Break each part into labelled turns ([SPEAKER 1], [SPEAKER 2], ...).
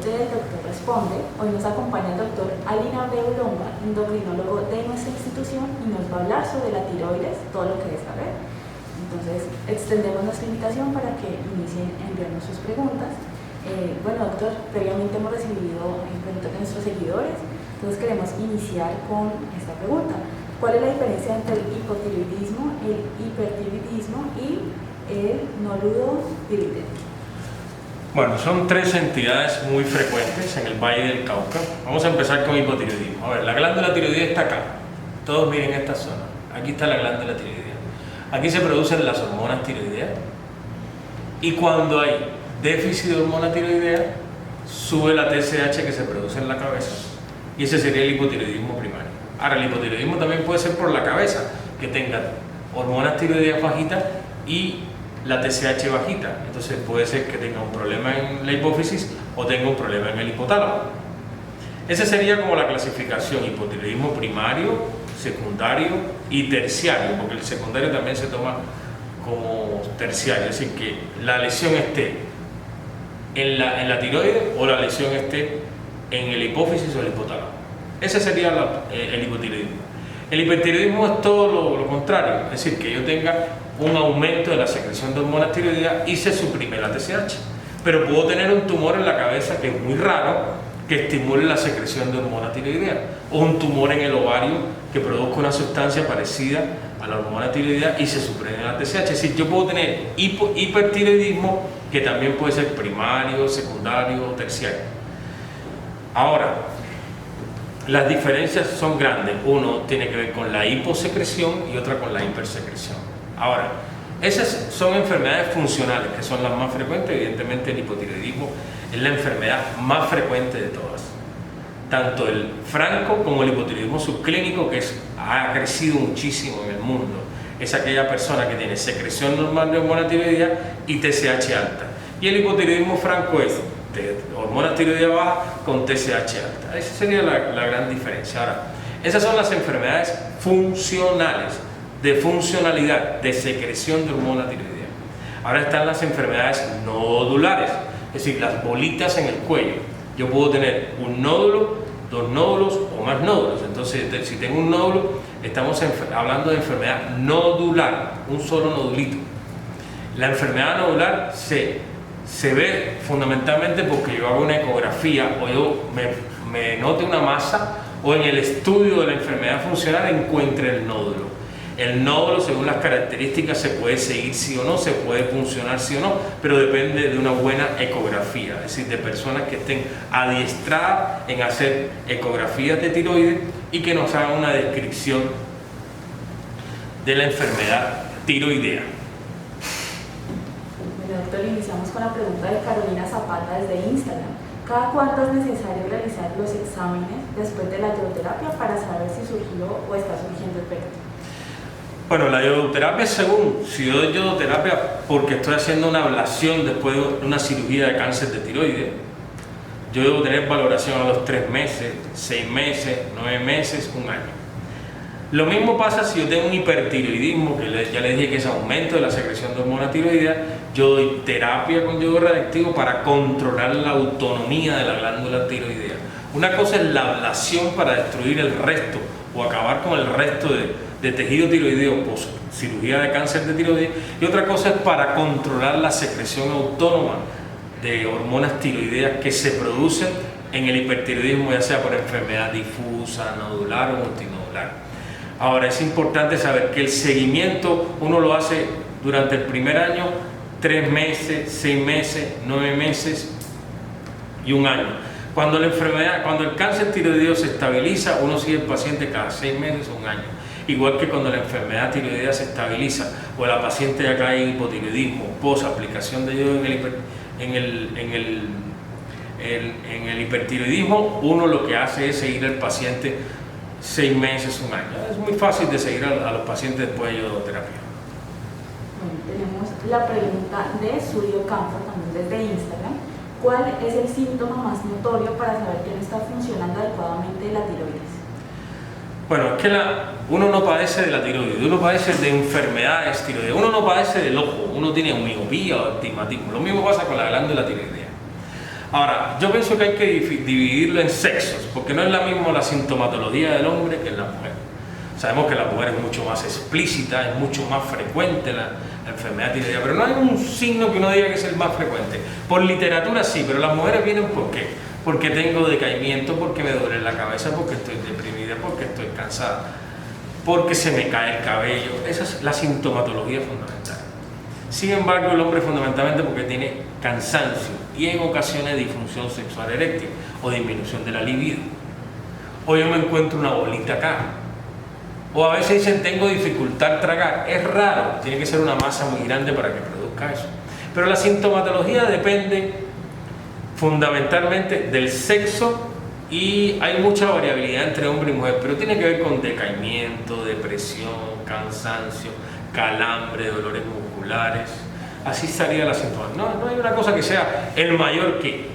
[SPEAKER 1] del Doctor Responde. Hoy nos acompaña el doctor Alina Abreu Lomba, endocrinólogo de nuestra institución, y nos va a hablar sobre la tiroides, todo lo que debe saber. Entonces, extendemos nuestra invitación para que inicien a enviarnos sus preguntas. Bueno, doctor, previamente hemos recibido preguntas de nuestros seguidores, entonces queremos iniciar con esta pregunta. ¿Cuál es la diferencia entre el hipotiroidismo, el hipertiroidismo y el nódulo tiroideo?
[SPEAKER 2] Bueno, son tres entidades muy frecuentes en el Valle del Cauca. Vamos a empezar con hipotiroidismo. A ver, la glándula tiroidea está acá. Todos miren esta zona. Aquí está la glándula tiroidea. Aquí se producen las hormonas tiroideas. Y cuando hay déficit de hormona tiroidea, sube la TSH que se produce en la cabeza. Y ese sería el hipotiroidismo primario. Ahora, el hipotiroidismo también puede ser por la cabeza, que tenga hormonas tiroideas bajitas y la TSH bajita. Entonces puede ser que tenga un problema en la hipófisis o tenga un problema en el hipotálamo. Esa sería como la clasificación: hipotiroidismo primario, secundario y terciario, porque el secundario también se toma como terciario, es decir, que la lesión esté en la tiroides o la lesión esté en el hipófisis o el hipotálamo. Ese sería el hipotiroidismo. El hipertiroidismo es todo lo contrario, es decir, que yo tenga un aumento de la secreción de hormonas tiroideas y se suprime la TSH. Pero puedo tener un tumor en la cabeza, que es muy raro, que estimule la secreción de hormona tiroidea, o un tumor en el ovario que produzca una sustancia parecida a la hormona tiroidea y se suprime la TSH. Es decir, yo puedo tener hipertiroidismo, que también puede ser primario, secundario o terciario. Ahora, las diferencias son grandes. Uno tiene que ver con la hiposecreción y otra con la hipersecreción. Ahora, esas son enfermedades funcionales, que son las más frecuentes. Evidentemente el hipotiroidismo es la enfermedad más frecuente de todas. Tanto el franco como el hipotiroidismo subclínico, que ha crecido muchísimo en el mundo. Es aquella persona que tiene secreción normal de hormona tiroidea y TSH alta. Y el hipotiroidismo franco es de hormona tiroidea baja con TSH alta. Esa sería la gran diferencia. Ahora, esas son las enfermedades funcionales, de funcionalidad, de secreción de hormona tiroidea. Ahora están las enfermedades nodulares, es decir, las bolitas en el cuello. Yo puedo tener un nódulo, dos nódulos o más nódulos. Entonces, si tengo un nódulo, estamos hablando de enfermedad nodular, un solo nodulito. La enfermedad nodular se ve fundamentalmente porque yo hago una ecografía o yo me note una masa, o en el estudio de la enfermedad funcional encuentre el nódulo. El nódulo, según las características, se puede seguir sí o no, se puede funcionar sí o no, pero depende de una buena ecografía, es decir, de personas que estén adiestradas en hacer ecografías de tiroides y que nos hagan una descripción de la enfermedad tiroidea.
[SPEAKER 1] Bueno, doctor, iniciamos con la pregunta de Carolina Zapata desde Instagram. ¿Cada cuánto es necesario realizar los exámenes después de la iodoterapia para saber si surgió o está surgiendo efecto?
[SPEAKER 2] Bueno, la iodoterapia, según, si yo doy iodoterapia porque estoy haciendo una ablación después de una cirugía de cáncer de tiroides, yo debo tener valoración a los 3 meses, 6 meses, 9 meses, un año. Lo mismo pasa si yo tengo un hipertiroidismo, que ya les dije que es aumento de la secreción de hormona tiroidea. Yo doy terapia con yodo radioactivo para controlar la autonomía de la glándula tiroidea. Una cosa es la ablación para destruir el resto o acabar con el resto de tejido tiroideo post cirugía de cáncer de tiroides, y otra cosa es para controlar la secreción autónoma de hormonas tiroideas que se producen en el hipertiroidismo, ya sea por enfermedad difusa, nodular o multinodular. Ahora, es importante saber que el seguimiento uno lo hace durante el primer año, 3 meses, 6 meses, 9 meses y un año. Cuando el cáncer tiroideo se estabiliza, uno sigue el paciente cada 6 meses o un año. Igual que cuando la enfermedad tiroidea se estabiliza o la paciente ya cae en hipotiroidismo post aplicación de yodo en el hipertiroidismo, uno lo que hace es seguir al paciente 6 meses, un año. Es muy fácil de seguir a los pacientes después de yodoterapia.
[SPEAKER 1] Bueno, tenemos la pregunta de Surio Campo, también desde Instagram. ¿Cuál es el síntoma más notorio para saber que no está funcionando adecuadamente la tiroides?
[SPEAKER 2] Bueno, es que uno no padece de la tiroides, uno padece de enfermedades tiroideas, uno no padece del ojo, uno tiene miopía o astigmatismo. Lo mismo pasa con la glándula tiroidea. Ahora, yo pienso que hay que dividirlo en sexos, porque no es la misma la sintomatología del hombre que en la mujer. Sabemos que la mujer es mucho más explícita, es mucho más frecuente la enfermedad tiroidea, pero no hay un signo que uno diga que es el más frecuente. Por literatura sí, pero las mujeres vienen ¿por qué? Porque tengo decaimiento, porque me duele la cabeza, porque estoy deprimida, porque estoy cansada, porque se me cae el cabello. Esa es la sintomatología fundamental. Sin embargo, el hombre fundamentalmente porque tiene cansancio y en ocasiones disfunción sexual eréctil o disminución de la libido. O yo me encuentro una bolita acá. O a veces dicen tengo dificultad al tragar. Es raro, tiene que ser una masa muy grande para que produzca eso. Pero la sintomatología depende fundamentalmente del sexo y hay mucha variabilidad entre hombre y mujer, pero tiene que ver con decaimiento, depresión, cansancio, calambre, dolores musculares. Así estaría la sintomatología. No hay una cosa que sea el mayor que.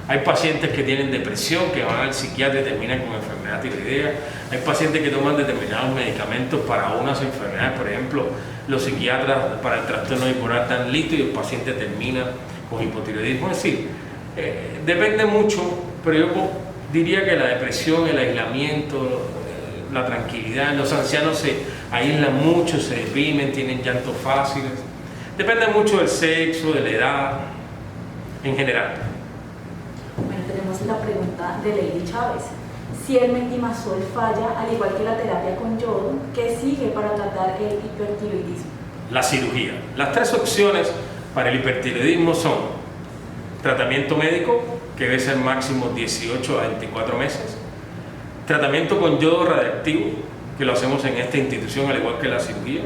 [SPEAKER 2] Hay pacientes que tienen depresión, que van al psiquiatra y terminan con enfermedad tiroidea. Hay pacientes que toman determinados medicamentos para unas enfermedades, por ejemplo, los psiquiatras para el trastorno bipolar dan litio y el paciente termina con hipotiroidismo. Es decir, depende mucho, pero yo diría que la depresión, el aislamiento, la tranquilidad, los ancianos se aíslan mucho, se deprimen, tienen llantos fáciles. Depende mucho del sexo, de la edad, en general.
[SPEAKER 1] Bueno, tenemos la pregunta de Lady Chávez. Si el metimazol falla, al igual que la terapia con yodo, ¿qué sigue para tratar el hipertiroidismo?
[SPEAKER 2] La cirugía. Las tres opciones para el hipertiroidismo son tratamiento médico, que debe ser máximo 18 a 24 meses, tratamiento con yodo radiactivo, que lo hacemos en esta institución al igual que la cirugía.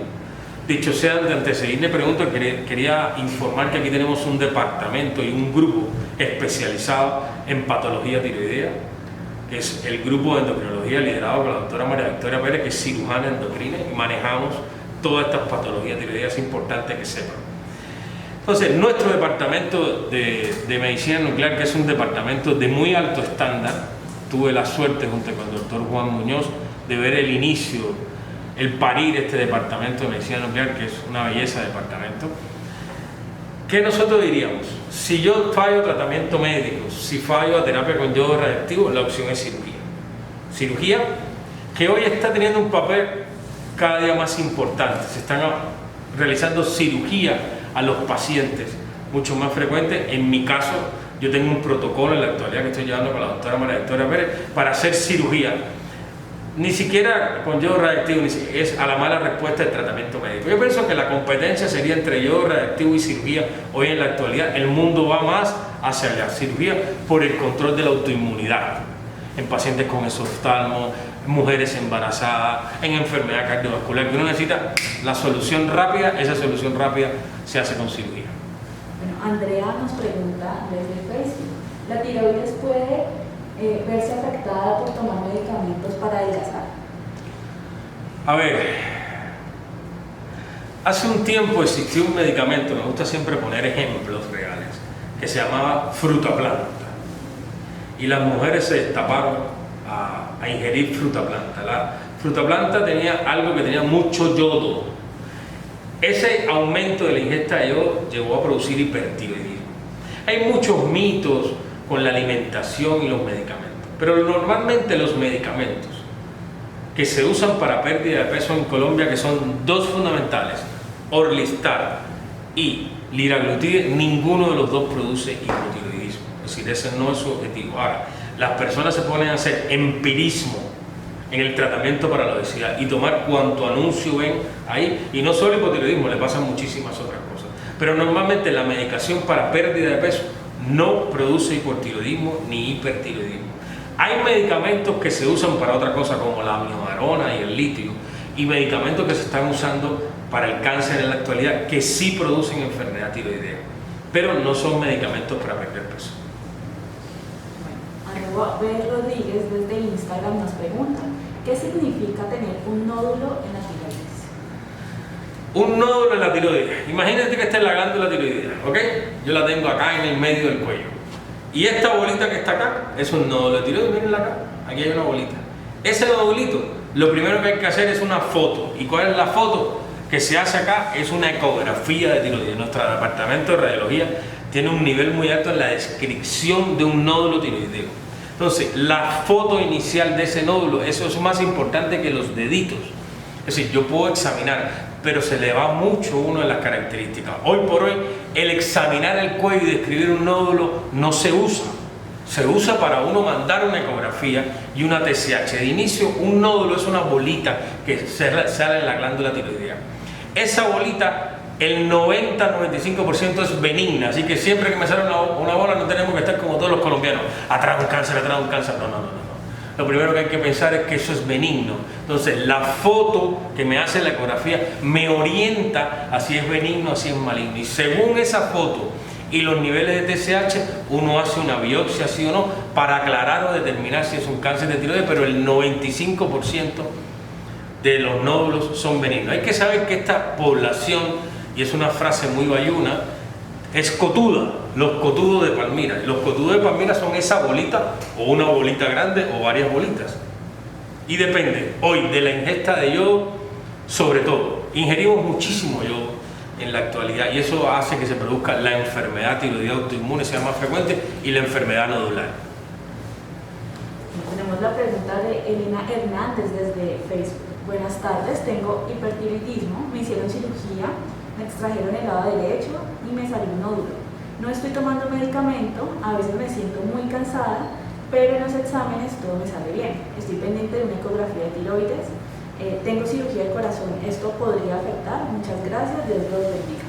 [SPEAKER 2] Dicho sea, antes de seguir, le pregunto, quería informar que aquí tenemos un departamento y un grupo especializado en patología tiroidea, que es el grupo de endocrinología liderado por la doctora María Victoria Pérez, que es cirujana endocrina, y manejamos todas estas patologías tiroideas, es importante que sepan. Entonces, nuestro departamento de medicina nuclear, que es un departamento de muy alto estándar, tuve la suerte junto con el doctor Juan Muñoz de ver el inicio, el parir este departamento de medicina nuclear, que es una belleza de departamento. ¿Qué nosotros diríamos? Si yo fallo tratamiento médico, si fallo a terapia con yodo radiactivo, la opción es cirugía. Cirugía que hoy está teniendo un papel cada día más importante. Se están realizando cirugía a los pacientes mucho más frecuentes. En mi caso, yo tengo un protocolo en la actualidad que estoy llevando con la doctora María Victoria Pérez para hacer cirugía. Ni siquiera con yodo radiactivo, es a la mala respuesta del tratamiento médico. Yo pienso que la competencia sería entre yodo radiactivo y cirugía. Hoy en la actualidad el mundo va más hacia la cirugía por el control de la autoinmunidad en pacientes con exoftalmo, mujeres embarazadas, en enfermedad cardiovascular, que uno necesita la solución rápida. Esa solución rápida se hace con cirugía.
[SPEAKER 1] Bueno, Andrea nos pregunta desde Facebook, ¿la tiroides puede verse afectada por tomar medicamentos para adelgazar?
[SPEAKER 2] A ver, hace un tiempo existió un medicamento, me gusta siempre poner ejemplos reales, que se llamaba frutaplanta, y las mujeres se destaparon a ingerir frutaplanta. La frutaplanta tenía algo que tenía mucho yodo. Ese aumento de la ingesta de yodo llevó a producir hipertiroidismo. Hay muchos mitos con la alimentación y los medicamentos, pero normalmente los medicamentos que se usan para pérdida de peso en Colombia, que son dos fundamentales, Orlistat y liraglutide, ninguno de los dos produce hipotiroidismo, es decir, ese no es su objetivo. Ahora, las personas se ponen a hacer empirismo en el tratamiento para la obesidad y tomar cuanto anuncio ven ahí, y no solo hipotiroidismo, le pasan muchísimas otras cosas, pero normalmente la medicación para pérdida de peso no produce hipotiroidismo ni hipertiroidismo. Hay medicamentos que se usan para otra cosa como la amiodarona y el litio, y medicamentos que se están usando para el cáncer en la actualidad que sí producen enfermedad tiroidea, pero no son medicamentos para perder peso.
[SPEAKER 1] Bueno, Abel Rodríguez desde Instagram nos pregunta, ¿qué significa tener un nódulo en la tiroides?
[SPEAKER 2] Un nódulo en la tiroides. Imagínate que esta es la glándula tiroidea, ¿ok? Yo la tengo acá en el medio del cuello. Y esta bolita que está acá es un nódulo de tiroides. Mírenla acá, aquí hay una bolita. Ese nodulito, lo primero que hay que hacer es una foto. ¿Y cuál es la foto que se hace acá? Es una ecografía de tiroides. Nuestro departamento de radiología tiene un nivel muy alto en la descripción de un nódulo tiroideo. Entonces, la foto inicial de ese nódulo, eso es más importante que los deditos. Es decir, yo puedo examinar, pero se le va mucho uno de las características. Hoy por hoy, el examinar el cuello y describir un nódulo no se usa. Se usa para uno mandar una ecografía y una TSH. De inicio, un nódulo es una bolita que sale en la glándula tiroidea. Esa bolita, el 90-95% es benigna, así que siempre que me sale una bola no tenemos que estar como todos los colombianos, atrás un cáncer, atrás un cáncer. No. Lo primero que hay que pensar es que eso es benigno. Entonces, la foto que me hace la ecografía me orienta a si es benigno o si es maligno. Y según esa foto y los niveles de TSH, uno hace una biopsia, sí o no, para aclarar o determinar si es un cáncer de tiroides, pero el 95% de los nódulos son benignos. Hay que saber que esta población, y es una frase muy bayuna, es cotuda, los cotudos de Palmira. Los cotudos de Palmira son esa bolita, o una bolita grande, o varias bolitas. Y depende, hoy, de la ingesta de yodo, sobre todo. Ingerimos muchísimo yodo en la actualidad, y eso hace que se produzca la enfermedad tiroidea autoinmune, sea más frecuente, y la enfermedad nodular.
[SPEAKER 1] Tenemos la pregunta de Elena Hernández desde Facebook. Buenas tardes, tengo hipertiroidismo, me hicieron cirugía, me extrajeron el lado derecho y me salió un nódulo. No estoy tomando medicamento, a veces me siento muy cansada, pero en los exámenes todo me sale bien. Estoy pendiente de una ecografía de tiroides, tengo cirugía de corazón, ¿esto podría afectar? Muchas gracias, Dios los bendiga.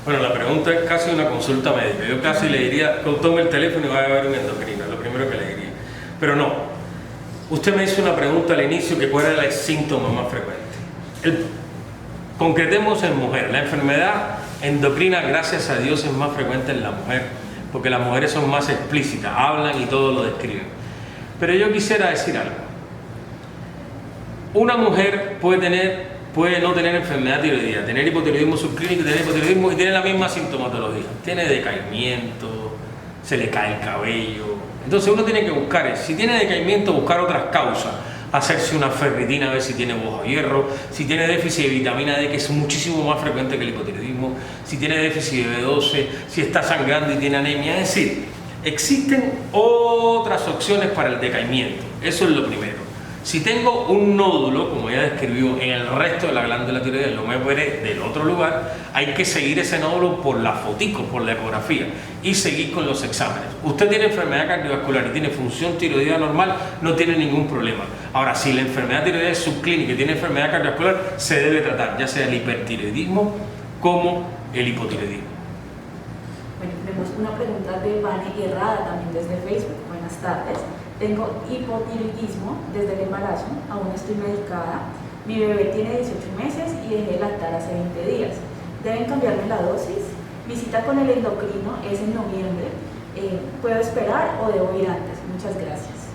[SPEAKER 2] Bueno, la pregunta es casi una consulta médica. Yo casi le diría, tome el teléfono y vaya a ver un endocrino, lo primero que le diría. Pero no, usted me hizo una pregunta al inicio que cuál era el síntoma más frecuente. Concretemos en mujer. La enfermedad endocrina, gracias a Dios, es más frecuente en la mujer, porque las mujeres son más explícitas, hablan y todo lo describen. Pero yo quisiera decir algo. Una mujer puede no tener enfermedad tiroidea, tener hipotiroidismo subclínico, tener hipotiroidismo y tiene la misma sintomatología. Tiene decaimiento, se le cae el cabello. Entonces uno tiene que buscar, si tiene decaimiento, buscar otras causas. Hacerse una ferritina a ver si tiene bajo hierro, si tiene déficit de vitamina D, que es muchísimo más frecuente que el hipotiroidismo, si tiene déficit de B12, si está sangrando y tiene anemia. Es decir, existen otras opciones para el decaimiento. Eso es lo primero. Si tengo un nódulo, como ya describió, en el resto de la glándula tiroidea, lo me operé del otro lugar, hay que seguir ese nódulo por la fotico, por la ecografía y seguir con los exámenes. Usted tiene enfermedad cardiovascular y tiene función tiroidea normal, no tiene ningún problema. Ahora, si la enfermedad tiroidea es subclínica y tiene enfermedad cardiovascular, se debe tratar, ya sea el hipertiroidismo como el hipotiroidismo.
[SPEAKER 1] Bueno, tenemos una pregunta de Vane Herrada también desde Facebook. Buenas tardes. Tengo hipotiroidismo desde el embarazo, aún estoy medicada. Mi bebé tiene 18 meses y dejé de lactar hace 20 días. ¿Deben cambiarme la dosis? Mi cita con el endocrino es en noviembre. ¿Puedo esperar o debo ir antes? Muchas gracias.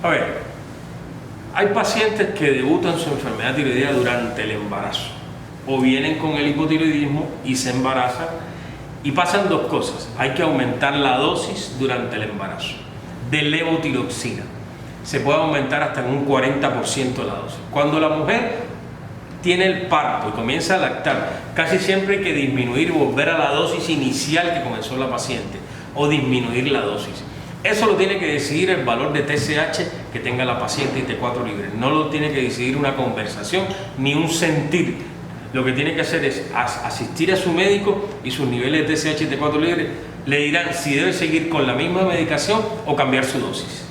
[SPEAKER 2] A ver, hay pacientes que debutan su enfermedad tiroidea durante el embarazo o vienen con el hipotiroidismo y se embarazan y pasan dos cosas. Hay que aumentar la dosis durante el embarazo de levotiroxina. Se puede aumentar hasta en un 40% la dosis. Cuando la mujer tiene el parto y comienza a lactar, casi siempre hay que disminuir y volver a la dosis inicial que comenzó la paciente o disminuir la dosis. Eso lo tiene que decidir el valor de TSH que tenga la paciente y T4 libre. No lo tiene que decidir una conversación ni un sentir. Lo que tiene que hacer es asistir a su médico y sus niveles de TSH y T4 libre le dirán si debe seguir con la misma medicación o cambiar su dosis.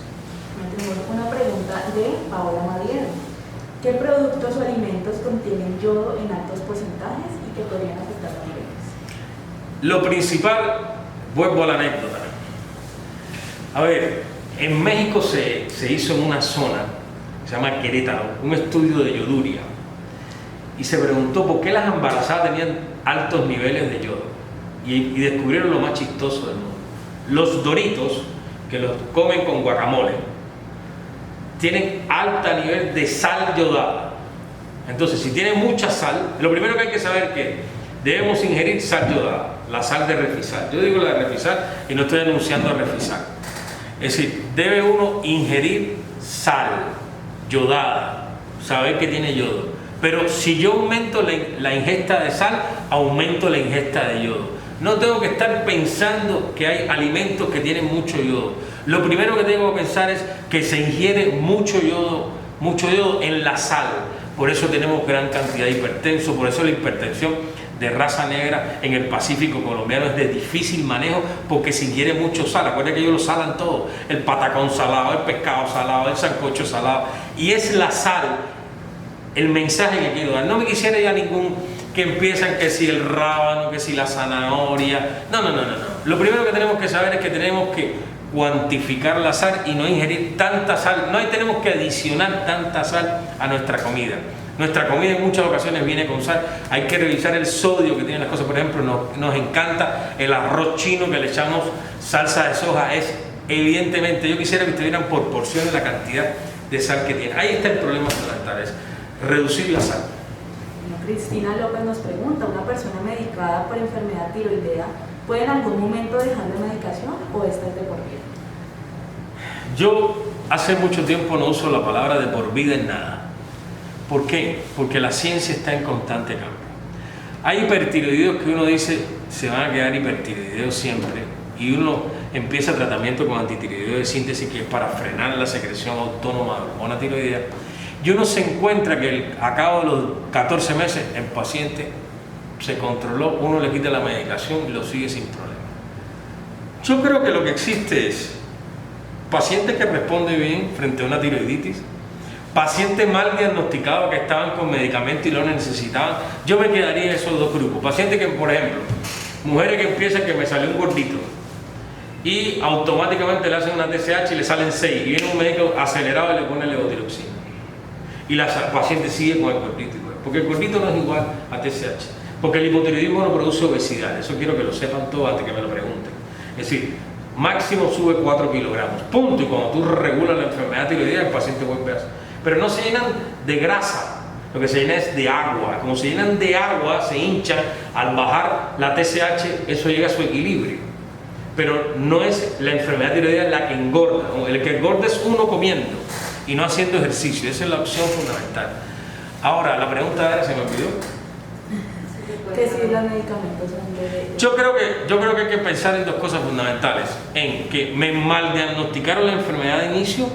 [SPEAKER 1] Tenemos una pregunta de Paola Madriero. ¿Qué productos o alimentos contienen yodo en altos porcentajes y que podrían afectar a la bebés?
[SPEAKER 2] Lo principal, vuelvo a la anécdota. A ver, en México se hizo en una zona, se llama Querétaro, un estudio de yoduria. Y se preguntó por qué las embarazadas tenían altos niveles de yodo. Y descubrieron lo más chistoso del mundo. Los Doritos, que los comen con guacamole, tienen alto nivel de sal yodada. Entonces, si tienen mucha sal, lo primero que hay que saber es que debemos ingerir sal yodada, la sal de Refisal. Yo digo la de Refisal y no estoy anunciando a Refisal. Es decir, debe uno ingerir sal yodada, saber que tiene yodo. Pero si yo aumento la ingesta de sal, aumento la ingesta de yodo. No tengo que estar pensando que hay alimentos que tienen mucho yodo. Lo primero que tengo que pensar es que se ingiere mucho yodo en la sal. Por eso tenemos gran cantidad de hipertensos, por eso la hipertensión de raza negra en el Pacífico colombiano es de difícil manejo, porque se ingiere mucho sal. Acuérdense que ellos lo salan todo, el patacón salado, el pescado salado, el sancocho salado, y es la sal el mensaje que quiero dar. No me quisiera ya ningún que empiezan que si el rábano, que si la zanahoria. No. Lo primero que tenemos que saber es que tenemos que cuantificar la sal y no ingerir tanta sal. No tenemos que adicionar tanta sal a nuestra comida. Nuestra comida en muchas ocasiones viene con sal. Hay que revisar el sodio que tienen las cosas. Por ejemplo, nos encanta el arroz chino que le echamos salsa de soja. Es evidentemente, yo quisiera que tuvieran por porciones la cantidad de sal que tiene. Ahí está el problema fundamental, es reducir la sal.
[SPEAKER 1] Cristina López nos pregunta, ¿una persona medicada por enfermedad tiroidea puede en algún momento dejar la medicación o esta es de por vida?
[SPEAKER 2] Yo hace mucho tiempo no uso la palabra de por vida en nada. ¿Por qué? Porque la ciencia está en constante cambio. Hay hipertiroideos que uno dice se van a quedar hipertiroideos siempre y uno empieza tratamiento con antitiroideo de síntesis, que es para frenar la secreción autónoma de hormona tiroidea, y uno se encuentra que a cabo de los 14 meses el paciente se controló, uno le quita la medicación y lo sigue sin problema. Yo creo que lo que existe es pacientes que responden bien frente a una tiroiditis, pacientes mal diagnosticados que estaban con medicamentos y lo necesitaban. Yo me quedaría en esos dos grupos. Pacientes que, por ejemplo, mujeres que empiezan que me salió un gordito y automáticamente le hacen una TSH y le salen 6 y viene un médico acelerado y le pone levotiroxina. Y la paciente sigue con el gordito, porque el gordito no es igual a TSH, porque el hipotiroidismo no produce obesidad. Eso quiero que lo sepan todos antes que me lo pregunten. Es decir, máximo sube 4 kilogramos, punto, y cuando tú regulas la enfermedad tiroidea el paciente vuelve a hacer. Pero no se llenan de grasa, lo que se llena es de agua. Como se llenan de agua, se hinchan, al bajar la TSH, eso llega a su equilibrio. Pero no es la enfermedad tiroidea la que engorda, el que engorda es uno comiendo y no haciendo ejercicio. Esa es la opción fundamental. Ahora, la pregunta era, se me olvidó.
[SPEAKER 1] Que si los medicamentos son de...
[SPEAKER 2] Yo creo que hay que pensar en dos cosas fundamentales. En que me mal diagnosticaron la enfermedad de inicio,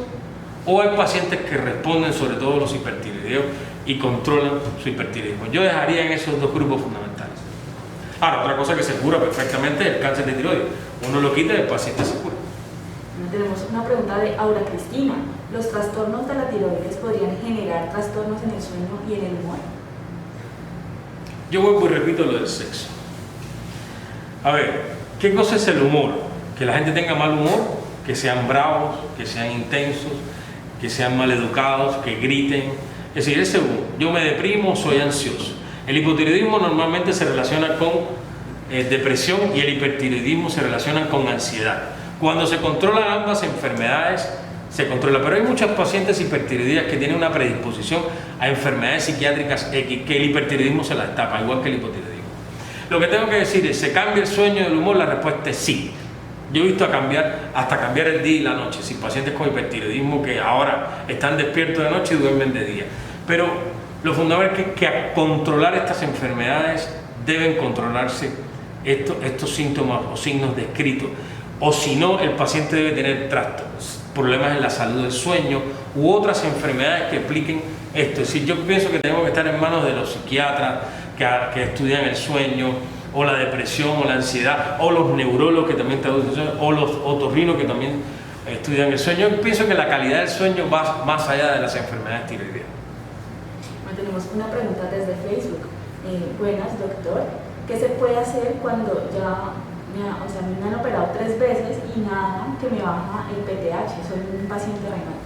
[SPEAKER 2] o hay pacientes que responden, sobre todo los hipertiroideos, y controlan su hipertiroidismo. Yo dejaría en esos dos grupos fundamentales. Ahora, otra cosa que se cura perfectamente es el cáncer de tiroides. Uno lo quita y el paciente se cura.
[SPEAKER 1] Tenemos una pregunta de Aura Cristina. ¿Los trastornos de la tiroides podrían generar trastornos en el sueño y en el humor?
[SPEAKER 2] Yo vuelvo y repito lo del sexo. A ver, ¿qué cosa es el humor? Que la gente tenga mal humor, que sean bravos, que sean intensos, que sean maleducados, que griten. Es decir, ese humor. Yo me deprimo, soy ansioso. El hipotiroidismo normalmente se relaciona con depresión y el hipertiroidismo se relaciona con ansiedad. Cuando se controlan ambas enfermedades, se controla. Pero hay muchas pacientes hipertiroideas que tienen una predisposición a enfermedades psiquiátricas X, que el hipertiroidismo se las tapa, igual que el hipotiroidismo. Lo que tengo que decir es, ¿se cambia el sueño y el humor? La respuesta es sí. Yo he visto hasta cambiar el día y la noche, sin pacientes con hipertiroidismo que ahora están despiertos de noche y duermen de día. Pero lo fundamental es que a controlar estas enfermedades deben controlarse estos síntomas o signos descritos. O si no, el paciente debe tener trastornos, problemas en la salud del sueño u otras enfermedades que expliquen esto. Es decir, yo pienso que tenemos que estar en manos de los psiquiatras que estudian el sueño, o la depresión, o la ansiedad, o los neurólogos que también traducen el sueño, o los otorrinos que también estudian el sueño. Yo pienso que la calidad del sueño va más allá de las enfermedades tiroideas.
[SPEAKER 1] Bueno, tenemos una pregunta desde Facebook. Buenas, doctor. ¿Qué se puede hacer cuando a mí me han operado 3 veces y nada que me baja el PTH? Soy un paciente renal.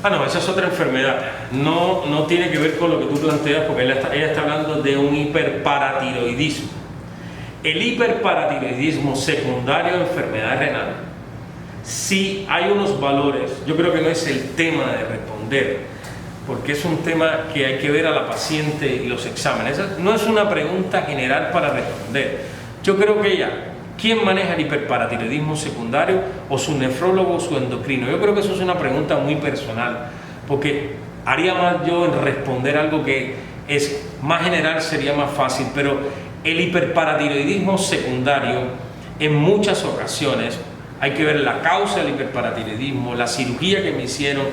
[SPEAKER 2] No, esa es otra enfermedad. No tiene que ver con lo que tú planteas, porque ella está hablando de un hiperparatiroidismo. El hiperparatiroidismo secundario a enfermedad renal, sí hay unos valores. Yo creo que no es el tema de responder, porque es un tema que hay que ver a la paciente y los exámenes. Esa no es una pregunta general para responder. Yo creo que ¿quién maneja el hiperparatiroidismo secundario? ¿O su nefrólogo o su endocrino? Yo creo que eso es una pregunta muy personal, porque haría más yo en responder algo que es más general, sería más fácil, pero El hiperparatiroidismo secundario, en muchas ocasiones, hay que ver la causa del hiperparatiroidismo, la cirugía que me hicieron,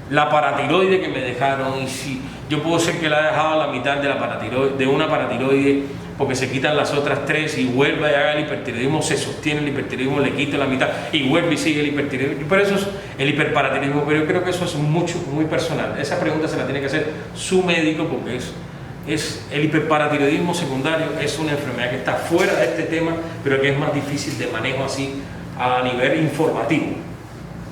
[SPEAKER 2] la paratiroide que me dejaron, y si yo puedo ser que la he dejado a la mitad de, de una paratiroide porque se quitan las otras tres y vuelve y haga el hipertiroidismo, se sostiene el hipertiroidismo, le quito la mitad y vuelve y sigue el hipertiroidismo. Por eso es el hiperparatiroidismo, pero yo creo que eso es muy personal. Esa pregunta se la tiene que hacer su médico, porque es el hiperparatiroidismo secundario, es una enfermedad que está fuera de este tema, pero que es más difícil de manejo así a nivel informativo.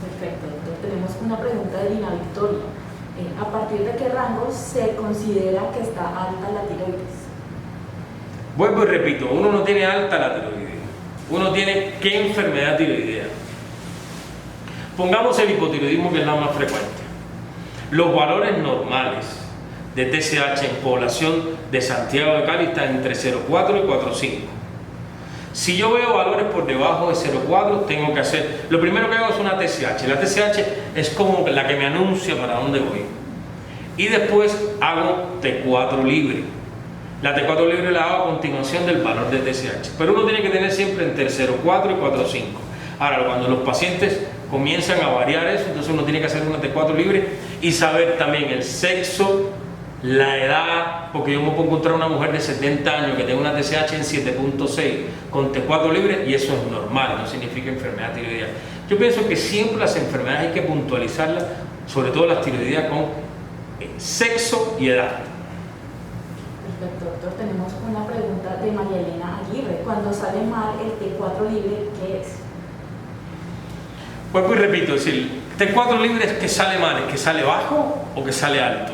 [SPEAKER 1] Perfecto, doctor. Tenemos una pregunta de Dina Victoria. ¿A partir de qué rango se considera que está alta la tiroides?
[SPEAKER 2] Vuelvo y repito, uno no tiene alta la tiroides, uno tiene qué enfermedad tiroidea. Pongamos el hipotiroidismo, que es la más frecuente. Los valores normales de TSH en población de Santiago de Cali están entre 0,4 y 4,5. Si yo veo valores por debajo de 0,4, tengo que hacer, lo primero que hago es una TSH. La TSH es como la que me anuncia para dónde voy. Y después hago T4 libre. La T4 libre la hago a continuación del valor de TSH. Pero uno tiene que tener siempre entre 0,4 y 4,5. Ahora, cuando los pacientes comienzan a variar eso, entonces uno tiene que hacer una T4 libre y saber también el sexo, la edad, porque yo me puedo encontrar una mujer de 70 años que tenga una TSH en 7,6 con T4 libre, y eso es normal, no significa enfermedad tiroidea. Yo pienso que siempre las enfermedades hay que puntualizarlas, sobre todo las tiroideas, con sexo y edad.
[SPEAKER 1] Perfecto, doctor. Tenemos una pregunta de María Elena Aguirre. Cuando sale mal el T4 libre, ¿qué es?
[SPEAKER 2] Pues repito, es decir, T4 libre es que sale mal, es que sale bajo o que sale alto.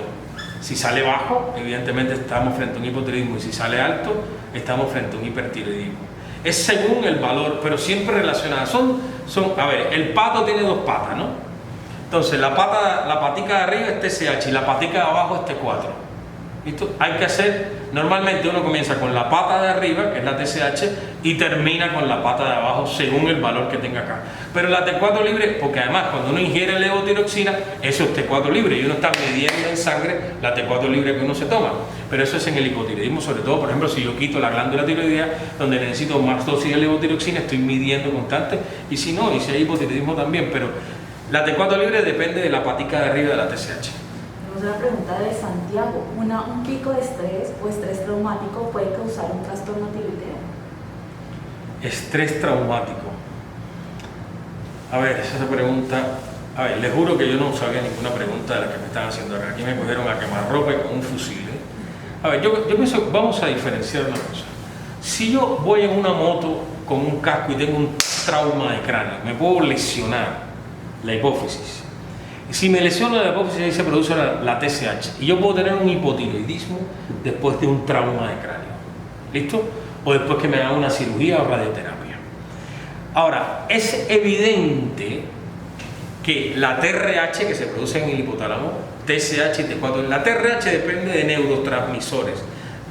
[SPEAKER 2] Si sale bajo, evidentemente estamos frente a un hipotiroidismo, y si sale alto, estamos frente a un hipertiroidismo. Es según el valor, pero siempre relacionadas. A ver, el pato tiene dos patas, ¿no? Entonces, la patica de arriba es TSH y la patica de abajo es T4. ¿Listo? Hay que hacer, normalmente uno comienza con la pata de arriba, que es la TSH, y termina con la pata de abajo según el valor que tenga acá. Pero la T4 libre, porque además cuando uno ingiere levotiroxina, eso es T4 libre, y uno está midiendo en sangre la T4 libre que uno se toma. Pero eso es en el hipotiroidismo, sobre todo, por ejemplo, si yo quito la glándula tiroidea, donde necesito más dosis de levotiroxina, estoy midiendo constante, y si no, y si hay hipotiroidismo también, pero la T4 libre depende de la patica de arriba de la TSH.
[SPEAKER 1] Tenemos una pregunta de Santiago. ¿Un pico de estrés o estrés traumático puede causar un trastorno tiroideo?
[SPEAKER 2] Estrés traumático. A ver, esa pregunta, a ver, les juro que yo no sabía ninguna pregunta de la que me están haciendo acá. Aquí me cogieron a quemarropa y con un fusil, ¿eh? A ver, yo pienso, vamos a diferenciar una cosa. Si yo voy en una moto con un casco y tengo un trauma de cráneo, me puedo lesionar la hipófisis. Si me lesiono la hipófisis, ahí se produce la TSH, y yo puedo tener un hipotiroidismo después de un trauma de cráneo. ¿Listo? O después que me haga una cirugía o radioterapia. Ahora, es evidente que la TRH que se produce en el hipotálamo, TSH y T4, la TRH depende de neurotransmisores,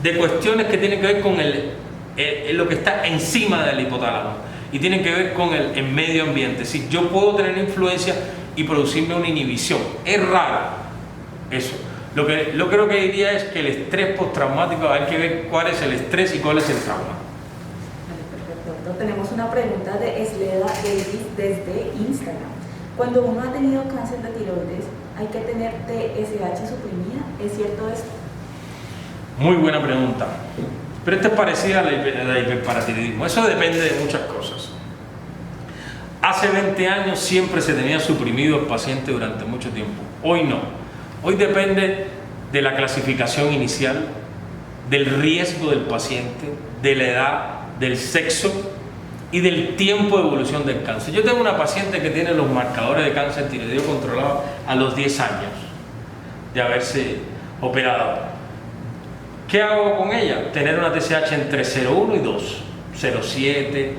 [SPEAKER 2] de cuestiones que tienen que ver con lo que está encima del hipotálamo, y tienen que ver con el medio ambiente. Si yo puedo tener influencia y producirme una inhibición, es raro eso. Lo creo que diría es que el estrés postraumático, hay que ver cuál es el estrés y cuál es el trauma.
[SPEAKER 1] Perfecto. Tenemos una pregunta de Esleda Davis desde Instagram. Cuando uno ha tenido cáncer de tiroides, ¿hay que tener TSH suprimida? ¿Es cierto esto?
[SPEAKER 2] Muy buena pregunta. Pero esta es parecida a la hiperparatiroidismo. Eso depende de muchas cosas. Hace 20 años siempre se tenía suprimido el paciente durante mucho tiempo. Hoy no. Hoy depende de la clasificación inicial, del riesgo del paciente, de la edad, del sexo y del tiempo de evolución del cáncer. Yo tengo una paciente que tiene los marcadores de cáncer tiroideo controlados a los 10 años de haberse operado. ¿Qué hago con ella? Tener una TSH entre 0,1 y 2, 0,7,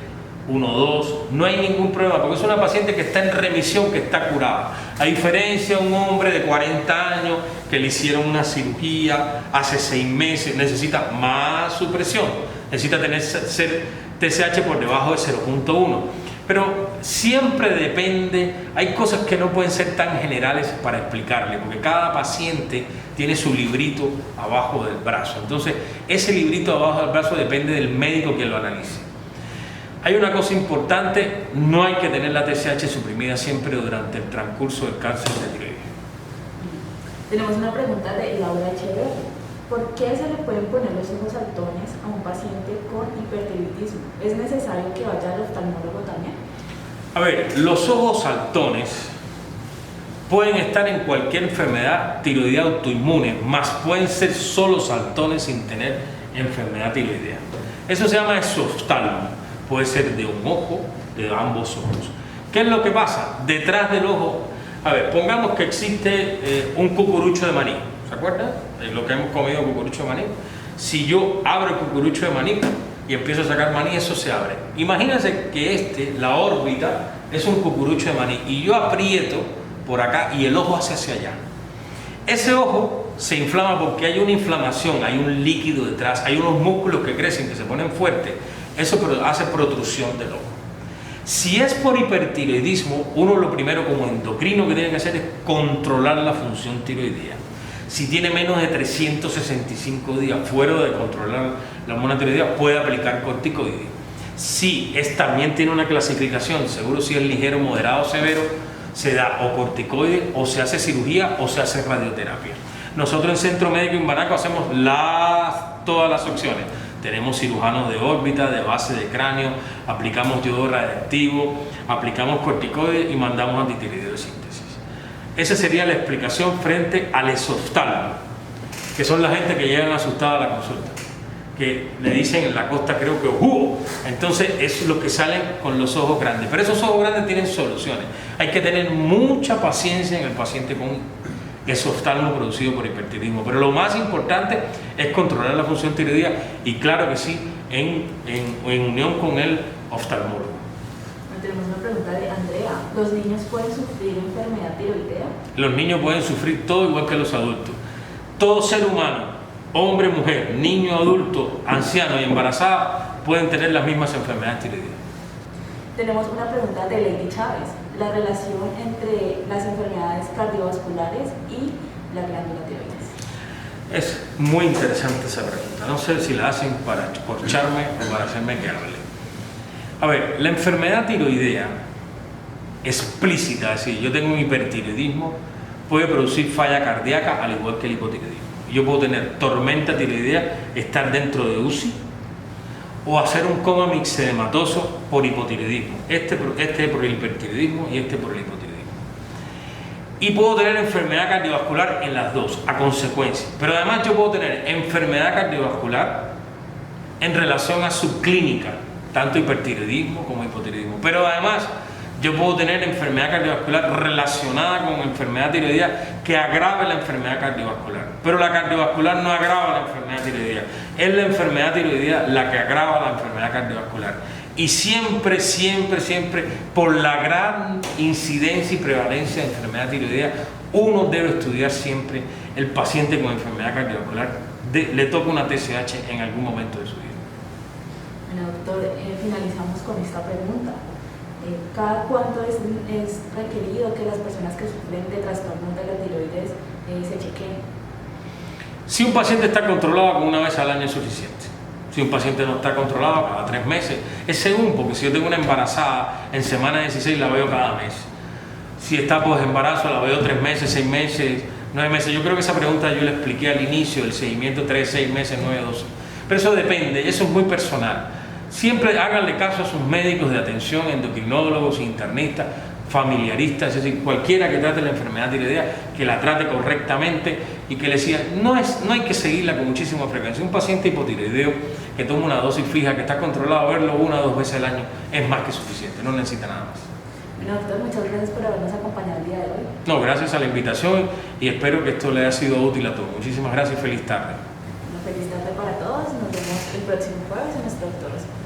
[SPEAKER 2] 1,2, no hay ningún problema, porque es una paciente que está en remisión, que está curada. A diferencia de un hombre de 40 años que le hicieron una cirugía hace 6 meses, necesita más supresión, necesita tener TSH por debajo de 0,1. Pero siempre depende, hay cosas que no pueden ser tan generales para explicarle, porque cada paciente tiene su librito abajo del brazo. Entonces, ese librito abajo del brazo depende del médico que lo analice. Hay una cosa importante, no hay que tener la TSH suprimida siempre durante el transcurso del cáncer de tiroides.
[SPEAKER 1] Tenemos una pregunta de Laura Echeverri. ¿Por qué se le pueden poner los ojos saltones a un paciente con hipertiroidismo? ¿Es necesario que vaya al oftalmólogo también?
[SPEAKER 2] A ver, los ojos saltones pueden estar en cualquier enfermedad tiroidea autoinmune, más pueden ser solo saltones sin tener enfermedad tiroidea. Eso se llama exoftalmo, puede ser de un ojo, de ambos ojos. ¿Qué es lo que pasa? Detrás del ojo, a ver, pongamos que existe un cucurucho de maní, ¿se acuerdan? Lo que hemos comido cucurucho de maní. Si yo abro el cucurucho de maní y empiezo a sacar maní, eso se abre. Imagínense que la órbita, es un cucurucho de maní y yo aprieto por acá y el ojo hace hacia allá. Ese ojo se inflama porque hay una inflamación, hay un líquido detrás, hay unos músculos que crecen, que se ponen fuertes. Eso hace protrusión del ojo. Si es por hipertiroidismo, uno lo primero como endocrino que tiene que hacer es controlar la función tiroidea. Si tiene menos de 365 días fuera de controlar la hormona tiroidea, puede aplicar corticoides. Si también tiene una clasificación, seguro si es ligero, moderado o severo, se da o corticoides, o se hace cirugía, o se hace radioterapia. Nosotros en Centro Médico Imbanaco hacemos todas las opciones. Tenemos cirujanos de órbita, de base de cráneo, aplicamos yodo radiactivo, aplicamos corticoides y mandamos antitiroideo de síntesis. Esa sería la explicación frente al exoftalmo, que son la gente que llegan asustada a la consulta, que le dicen en la costa creo que entonces es lo que salen con los ojos grandes. Pero esos ojos grandes tienen soluciones. Hay que tener mucha paciencia en el paciente con exoftalmo producido por hipertiroidismo, pero lo más importante es controlar la función tiroidea y claro que sí, en unión con el oftalmólogo.
[SPEAKER 1] Tenemos una pregunta de Andrea. ¿Los niños pueden sufrir enfermedad tiroidea?
[SPEAKER 2] Los niños pueden sufrir todo igual que los adultos. Todo ser humano, hombre, mujer, niño, adulto, anciano y embarazada pueden tener las mismas enfermedades tiroideas.
[SPEAKER 1] Tenemos una pregunta de Lady Chávez. La relación entre las enfermedades cardiovasculares y la glándula tiroides.
[SPEAKER 2] Es muy interesante esa pregunta. No sé si la hacen para corcharme o para hacerme que hable. A ver, la enfermedad tiroidea explícita, es decir, yo tengo un hipertiroidismo, puede producir falla cardíaca al igual que el hipotiroidismo. Yo puedo tener tormenta tiroidea, estar dentro de UCI o hacer un coma mixedematoso por hipotiroidismo. Este por el hipertiroidismo y este por el hipotiroidismo. Y puedo tener enfermedad cardiovascular en las dos, a consecuencia. Pero además yo puedo tener enfermedad cardiovascular en relación a su clínica, tanto hipertiroidismo como hipotiroidismo. Pero además yo puedo tener enfermedad cardiovascular relacionada con enfermedad tiroidea que agrave la enfermedad cardiovascular. Pero la cardiovascular no agrava la enfermedad tiroidea. Es la enfermedad tiroidea la que agrava la enfermedad cardiovascular. Y siempre, siempre, siempre, por la gran incidencia y prevalencia de enfermedad tiroidea, uno debe estudiar siempre el paciente con enfermedad cardiovascular. Le toca una TSH en algún momento de su vida.
[SPEAKER 1] Bueno, doctor, finalizamos con esta pregunta. ¿Cada cuánto es requerido que las personas que sufren de trastornos de la tiroides se chequeen?
[SPEAKER 2] Si un paciente está controlado, con una vez al año es suficiente. Si un paciente no está controlado, cada 3 meses. Es según, porque si yo tengo una embarazada, en semana 16 la veo cada mes. Si está embarazo, la veo 3 meses, 6 meses, 9 meses. Yo creo que esa pregunta yo la expliqué al inicio, el seguimiento 3, 6 meses, 9, 12. Pero eso depende, eso es muy personal. Siempre háganle caso a sus médicos de atención, endocrinólogos, internistas, familiaristas, es decir, cualquiera que trate la enfermedad tiroidea, que la trate correctamente y que le siga. No hay que seguirla con muchísima frecuencia. Un paciente hipotiroideo que toma una dosis fija, que está controlado, verlo 1 o 2 veces al año es más que suficiente, no necesita nada más.
[SPEAKER 1] Bueno, doctor, muchas gracias por habernos acompañado el día de hoy.
[SPEAKER 2] No, gracias a la invitación y espero que esto le haya sido útil a todos. Muchísimas gracias y feliz tarde.
[SPEAKER 1] Una feliz tarde para todos. Nos vemos el próximo jueves en nuestro Doctor Responde.